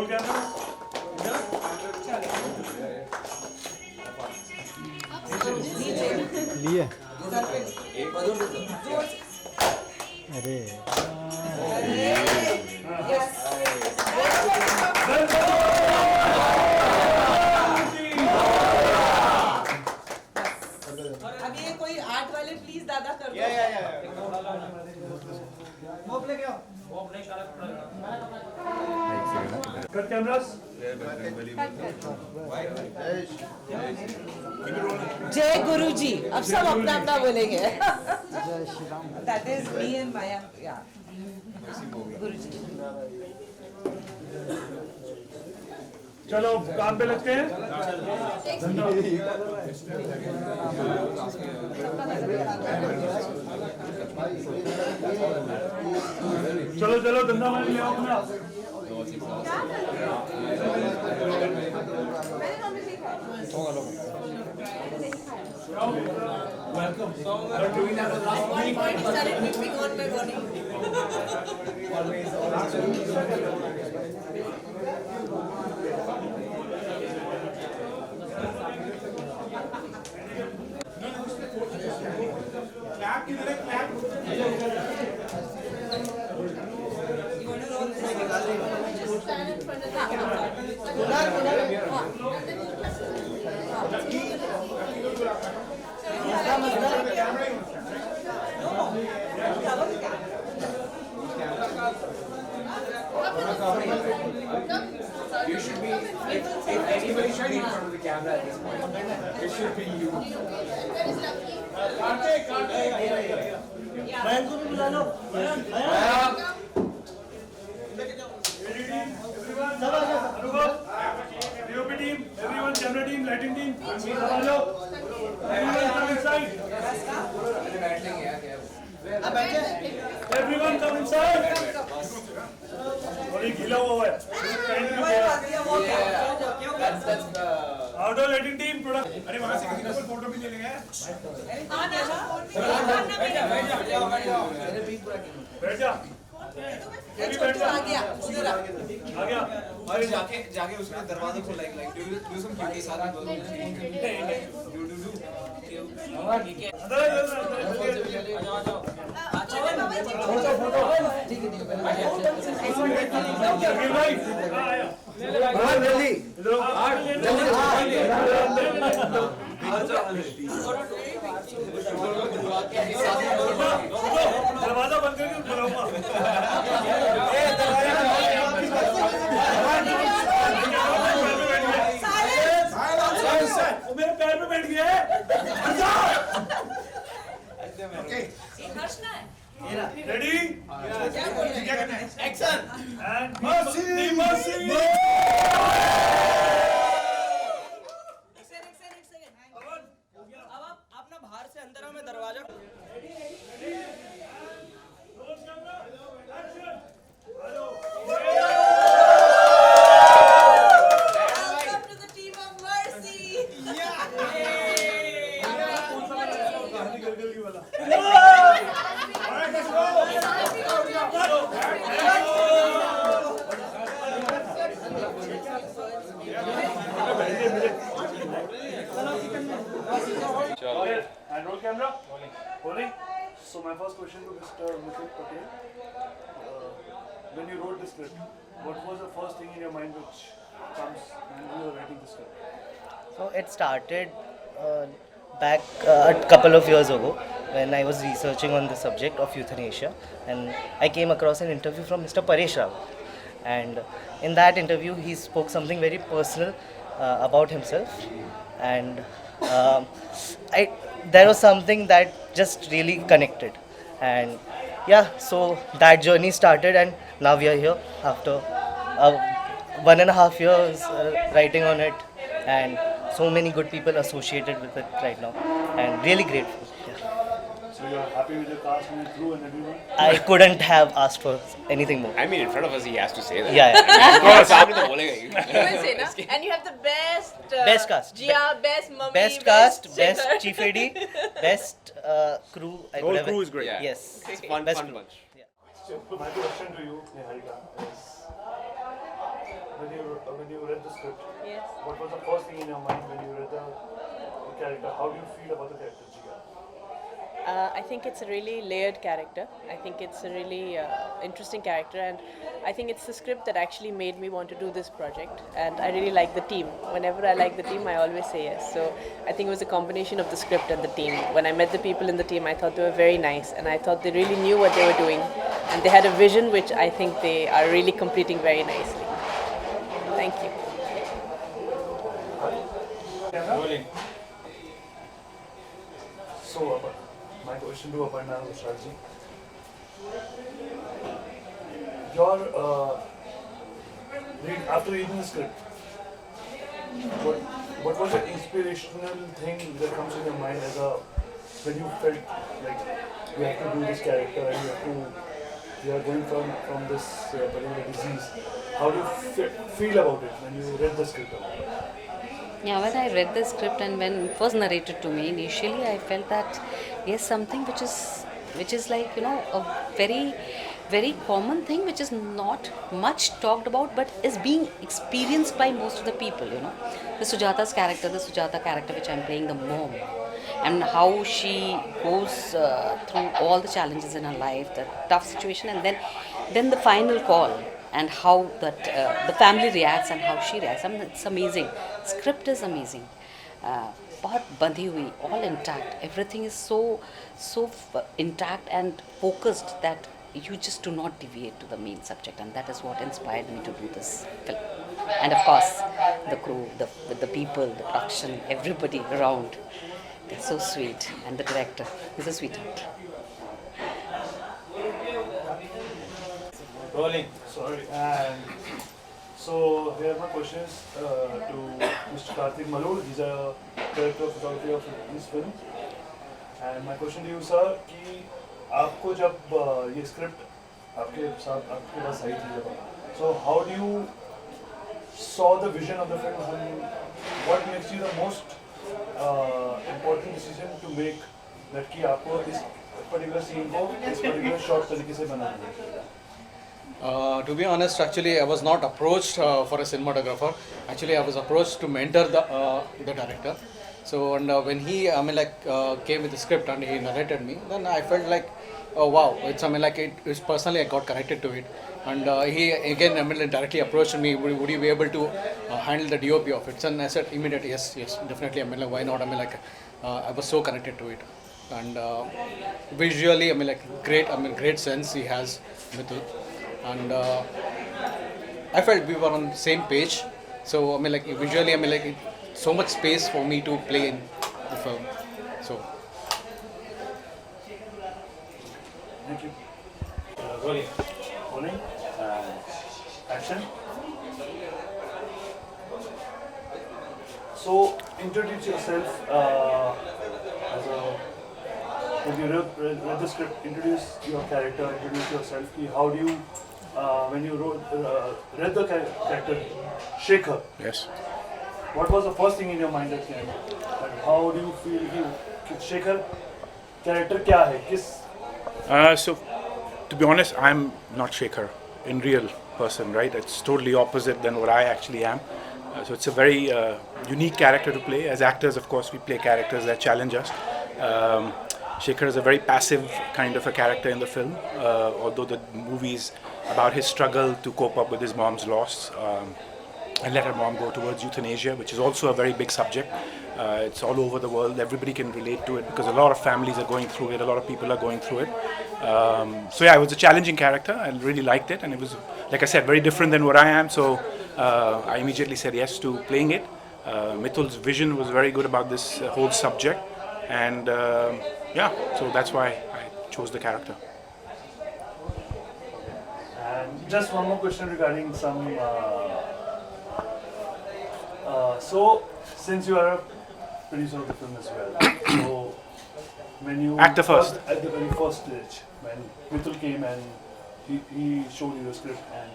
Roll camera लिए अरे अब ये कोई आर्ट वाले प्लीज दादा कर दो। कट कैमरास जय गुरुजी। अब सब अपना अपना बोलेंगे। जय Shri Ram That is me and Maya. Yeah. गुरुजी। चलो काम पे लगते हैं चलो चलो धंधा मान ले आओ अपना You should be, if anybody should be in front of the camera at this point, it should be you. DOP team, everyone, camera team, lighting team, everyone come inside. Everyone come inside. और ये गीला हुआ है outdoor lighting team product अरे वहां से किसी का फोटो भी ले लेंगे बैठ जा आ गया उधर आ गया और जाके उसने दरवाजा खोला like do some cutie साथ में बोलो दरवाजा बंद करके बुलाऊंगा मेरे पैर पे बैठ गया रेडी क्या करना है action and mercy And roll camera. Rolling. So my first question to Mr. Mukul Patel. When you wrote the script, what was the first thing in your mind which comes when you were writing the script? So it started back a couple of years ago when I was researching on the subject of euthanasia, and I came across an interview from Mr. Paresh Rao, and in that interview he spoke something very personal about himself, and there was something that just really connected, and yeah, so that journey started, and now we are here after 1.5 years writing on it, and so many good people associated with it right now, and really grateful. Yeah. So you are happy with the cast and the crew and everyone? I couldn't have asked for anything more. I mean, in front of us, he has to say that. Yeah, yeah. सामने तो बोलेगा ही. will say na. And you have the best Best cast. Jia, best mummy, Best cast, best chief AD, best crew. I Whole could have- crew is great. Yes. It's fun, Best fun crew. bunch. So my question to you, Niharica, is when you read the script, Yes. what was the first thing in your mind when you read the character? How do you feel about the character, Jia? I think it's a really layered character. I think it's a really interesting character, and I think it's the script that actually made me want to do this project. And I really like the team. Whenever I like the team, I always say yes. So I think it was a combination of the script and the team. When I met the people in the team, I thought they were very nice, and I thought they really knew what they were doing, and they had a vision which I think they are really completing very nicely. Thank you. Camera? So, my question to Aparna Usharji. After reading the script, what was the inspirational thing that comes in your mind when you felt like you have to do this character and you are going from this particular disease? How do you feel about it when you read the script? Yeah, when I read the script and when it was narrated to me, initially I felt that yes, something which is like a very common thing which is not much talked about but is being experienced by most of the people. The Sujata character which I'm playing, the mom, and how she goes through all the challenges in her life, the tough situation, and then the final call, and how that the family reacts and how she reacts. I mean, it's amazing. Script is amazing. But Bandhi Hui, all intact. Everything is so intact and focused that you just do not deviate to the main subject, and that is what inspired me to do this film. And of course, the crew, the people, the production, everybody around. They're so sweet, and the director is a sweetheart. Rolling. Sorry. And so here are my questions to Mr. Karthik Malur. He's a director of photography of this film. And my question to you, sir, कि आपको जब ये script आपके पास आई थी जब, so how do you saw the vision of the film and what makes you the most important decision to make that कि आपको इस particular scene को इस particular shot तरीके से बनाना है? To be honest, actually, I was not approached for a cinematographer. Actually, I was approached to mentor the director. So, and when he, came with the script and he narrated me, then I felt like, oh wow, it's personally I got connected to it. And he again, directly approached me. Would you be able to handle the DOP of it? And I said immediately, yes, definitely. Why not? I was so connected to it. And visually, great sense he has with it. And I felt we were on the same page. So visually, so much space for me to play in the film. So. Thank you. Rolling. Action. So introduce yourself as a. When you read the script, introduce your character, introduce yourself. How do you, when you read the character, Shekhar? Yes. What was the first thing in your mind that came? And how do you feel Shekhar character क्या है? किस? So, to be honest, I'm not Shekhar in real person, right? It's totally opposite than what I actually am. So it's a very unique character to play. As actors, of course, we play characters that challenge us. Shekhar is a very passive kind of a character in the film, although the movie is about his struggle to cope up with his mom's loss and let her mom go towards euthanasia, which is also a very big subject. It's all over the world. Everybody can relate to it because a lot of families are going through it, a lot of people are going through it. So yeah, it was a challenging character. I really liked it, and it was, like I said, very different than what I am. So I immediately said yes to playing it. Mitul's vision was very good about this whole subject, and yeah, so that's why I chose the character. And just one more question regarding some. So, since you are a producer of the film as well, so when you Actor first. At the very first stage, when Mitul came and he showed you the script and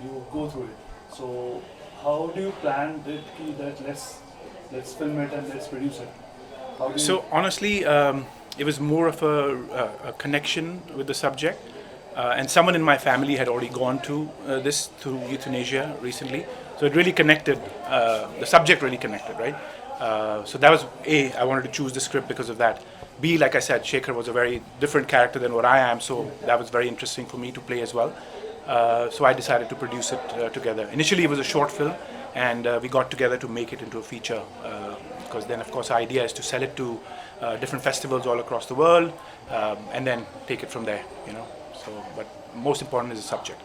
you go through it. So, how do you plan it? That let's film it and let's produce it. How do you So honestly, it was more of a connection with the subject. And someone in my family had already gone to this through euthanasia recently. So it really connected, the subject really connected, right? So that was A, I wanted to choose the script because of that. B, like I said, Shekhar was a very different character than what I am, so that was very interesting for me to play as well. So I decided to produce it together. Initially, it was a short film, and we got together to make it into a feature. Because then, of course, the idea is to sell it to different festivals all across the world, and then take it from there. You know. So, but most important is the subject.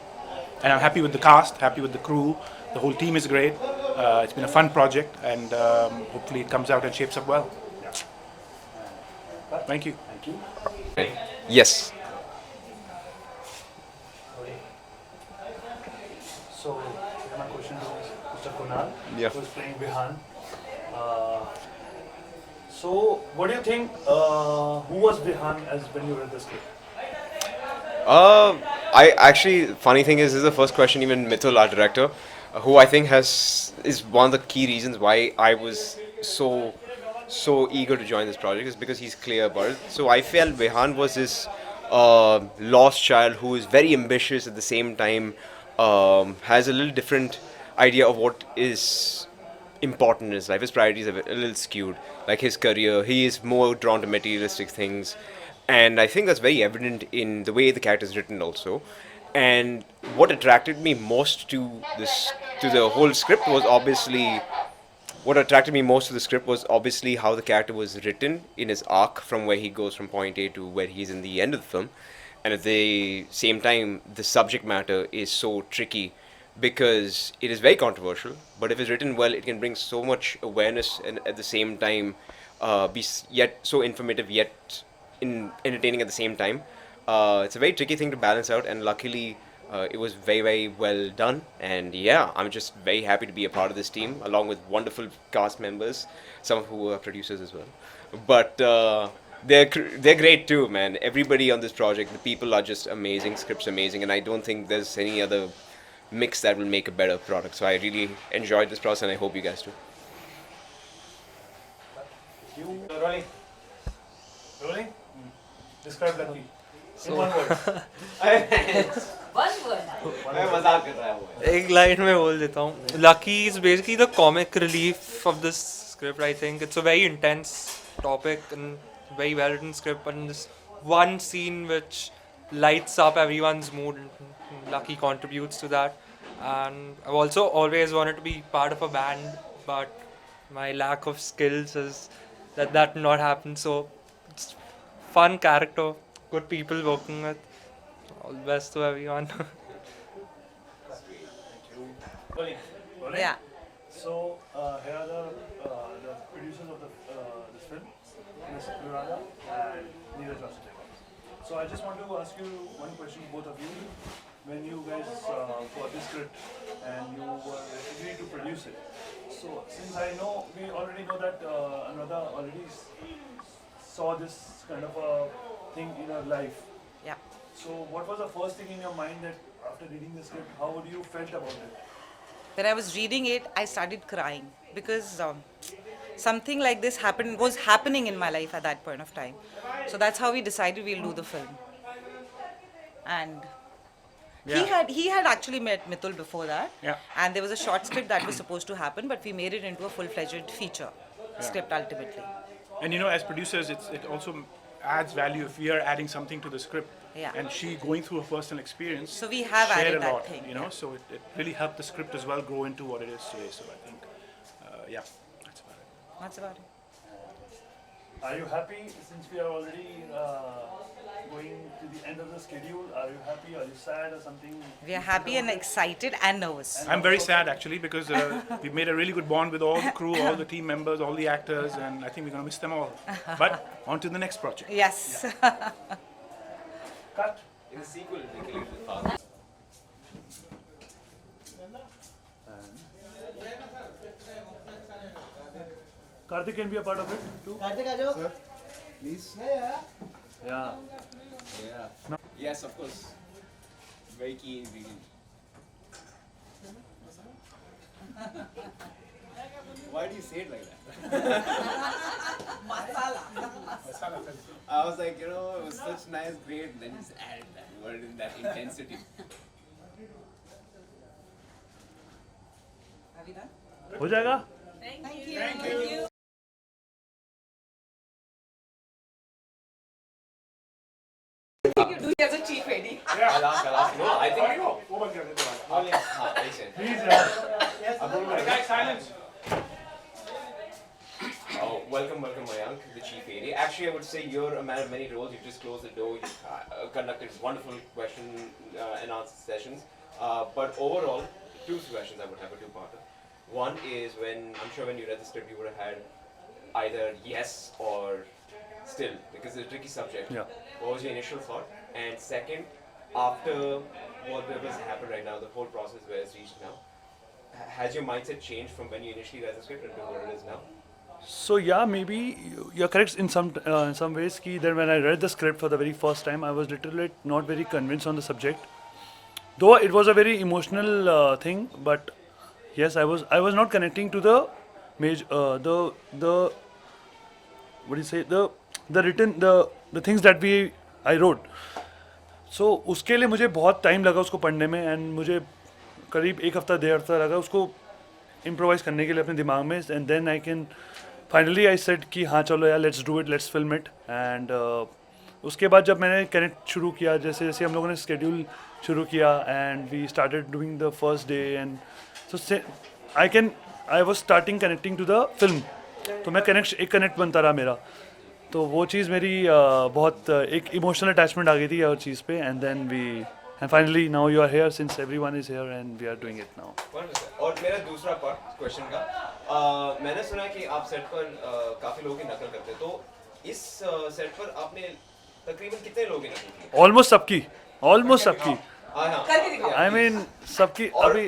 And I'm happy with the cast, happy with the crew. The whole team is great. It's been a fun project, and hopefully it comes out and shapes up well. Thank you. Thank you. Yes. So, my question is Mr. Kunal, Yeah. who's playing Bihan. So, what do you think? Who was Bihan as when you read the script? I actually, funny thing is, this is the first question even Mithul, our director, who I think is one of the key reasons why I was so eager to join this project, is because he's clear about it. So I felt Behan was this lost child who is very ambitious at the same time, has a little different idea of what is important in his life. His priorities are a little skewed. Like his career, he is more drawn to materialistic things. And I think that's very evident in the way the character is written also. And what attracted me most to the whole script was obviously how the character was written in his arc, from where he goes from point A to where he's in the end of the film. And at the same time, the subject matter is so tricky because it is very controversial, but if it's written well, it can bring so much awareness and at the same time yet so informative yet entertaining at the same time. It's a very tricky thing to balance out, and luckily it was very, very well done. And yeah, I'm just very happy to be a part of this team along with wonderful cast members, some who are producers as well. But they're great too, man. Everybody on this project, the people are just amazing, script's amazing, and I don't think there's any other mix that will make a better product. So I really enjoyed this process, and I hope you guys do. Rolling. Rolling? Describe Lucky. In one word. एक line में बोल देता हूँ. Lucky is basically the comic relief of this script. I think it's a very intense topic and very well written script, and this one scene which lights up everyone's mood. Lucky contributes to that. And I've also always wanted to be part of a band, but my lack of skills has that not happened. So it's fun character, good people working with. All the best to everyone. Rolling. Yeah. So, here are the producers of this film, Ms. Raizada and Niharica. So, I just want to ask you one question, both of you. When you guys got this script and you were agreed to produce it, so since we already know that Anuradha already saw this kind of a thing in her life. Yeah. So, what was the first thing in your mind that after reading the script, how would you felt about it? When I was reading it, I started crying because something like this was happening in my life at that point of time. So that's how we decided we'll do the film. And he had actually met Mithul before that. Yeah. And there was a short script that was supposed to happen, but we made it into a full-fledged feature script ultimately. And you know, as producers, it also adds value if we are adding something to the script. Yeah. And she going through her personal experience. So we have shared added a that lot, thing, you know. yeah. So it really helped the script as well grow into what it is today. So I think, yeah, that's about it. That's about it. Are you happy since we are already going to the end of the schedule? Are you happy? Are you sad or something? We are happy and excited and nervous. I'm very sad actually because we made a really good bond with all the crew, all the team members, all the actors, and I think we're going to miss them all. But on to the next project. Yes. Cut. In the sequel, they kill the father. Karthik can be a part of it too. Sir, please. Yeah. Yes, of course. Very key ingredient. Why do you say it like that? I was like, it was such nice, great, and then just added that word it in that intensity. हो जाएगा? You do it as a chief lady. I'll ask. No, I think. Please, Guys, silence. Oh, welcome, Mayank, the chief AD. Actually, I would say you're a man of many roles. You just closed the door. You conducted wonderful question and answer sessions. But overall, two questions I would have, a two-parter. One is I'm sure when you read the script, you would have had either yes or still, because it's a tricky subject. Yeah. What was your initial thought? And second, after whatever's happened right now, the whole process where it's reached now, has your mindset changed from when you initially read the script into what it is now? So yeah, maybe you're correct in some ways. That when I read the script for the very first time, I was literally not very convinced on the subject. Though it was a very emotional thing, but yes, I was not connecting to the what do you say, the written the things that I wrote. So उसके लिए मुझे बहुत time लगा उसको पढ़ने में, and मुझे करीब एक हफ्ता 1.5 हफ्ता लगा उसको इम्प्रोवाइज करने के लिए अपने दिमाग में, and then I can finally I said कि हाँ चलो यार, let's do it, let's film it. And उसके बाद जब मैंने कनेक्ट शुरू किया, जैसे जैसे हम लोगों ने स्केड्यूल शुरू किया, and we started doing the first day, and so I was starting connecting to the film. तो मैं एक कनेक्ट बनता रहा मेरा. तो वो चीज़ मेरी बहुत एक इमोशनल अटैचमेंट आ गई थी हर चीज़ पे, and then and finally now you are here, since everyone is here and we are doing it now. और मेरा दूसरा पार्ट क्वेश्चन का, मैंने सुना कि आप सेट पर काफी लोगों की नकल करते हैं. तो इस सेट पर आपने तकरीबन कितने लोगों की नकल की? ऑलमोस्ट सबकी. आई मीन सबकी. अभी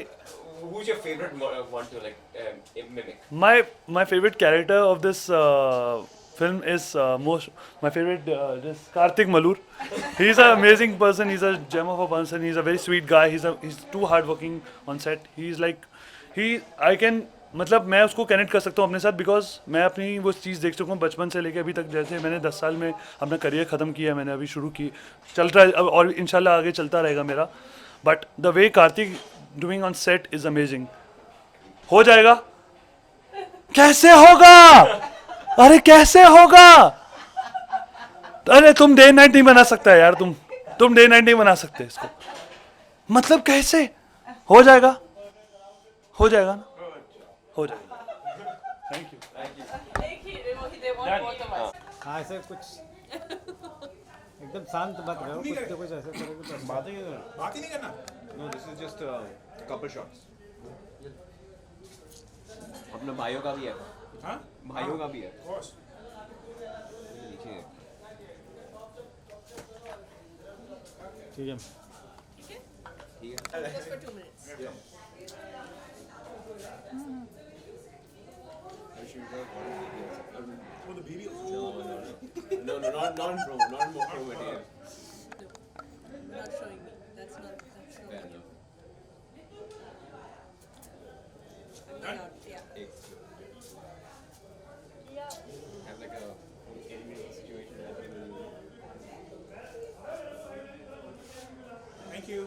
who's your favorite one to mimic? My favorite character of this film is my favorite this Karthik Malur. He's an amazing person. He's a gem of a person. He's a very sweet guy. He's too hardworking on set. मतलब मैं उसको connect कर सकता हूँ अपने साथ, because मैं अपनी वो चीज़ देख चुका हूँ बचपन से लेके अभी तक. जैसे मैंने 10 साल में अपना करियर ख़त्म किया, मैंने अभी शुरू की, चल रहा है अब, और इंशाल्लाह आगे चलता रहेगा मेरा. But the way Kartik doing on set is amazing. हो जाएगा? कैसे होगा? अरे कैसे होगा? अरे तुम डे नाइट नहीं बना सकता यार, तुम डे नाइट नहीं बना सकते इसको. मतलब कैसे हो जाएगा? हो जाएगा ना? हो जाएगा. Thank you. हाँ, ऐसे कुछ एकदम शांत बात करो, कुछ तो कुछ ऐसे करो कि बात ही नहीं करना. No, this is just couple shots. अपना भाइयों का भी है. हाँ? भाइयों का भी है. Of course. ठीक है. Just for 2 minutes. Yeah. वो तो बीवी. No, not in promo, not in promo material. Not showing me. That's not. Fair enough. Yeah. Have like a situation that we will. Thank you.